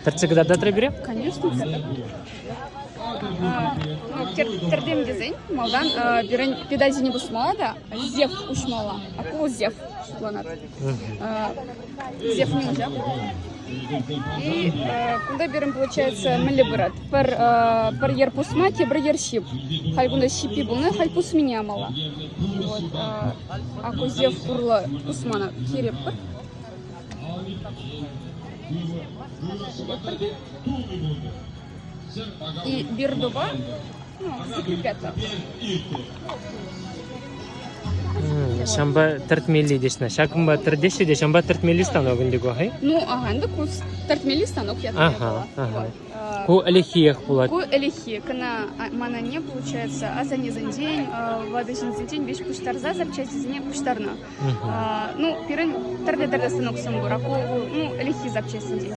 Тірцігіда да бере? Конечно. Тердем дизайн, малдан, бирен педальзи не бусмала да, зев ушмала, акул зев планат. Зев не ужап. И куда берем, получается, миллибрат. Пар ер пусма, тебр ер щип. Халь куда щипи булны, халь пус меня мала. Вот. Акул зев урла пусмана киреппар. И бирдуба, ну, закрепятся. Шамба 30 милли дешна. Шакымба 30 де шамба 30 милли станок индиго, хай? Ну, ага, да кус 30 милли станок я Ага. Ку элихиях булат. Ку элихи, кана мана не получается, а за низен день, воды день вещь пуштарза, запчасти за не пуштарна. Ну, пирен тарде станок самбура, ку, ну, элихи запчасти день.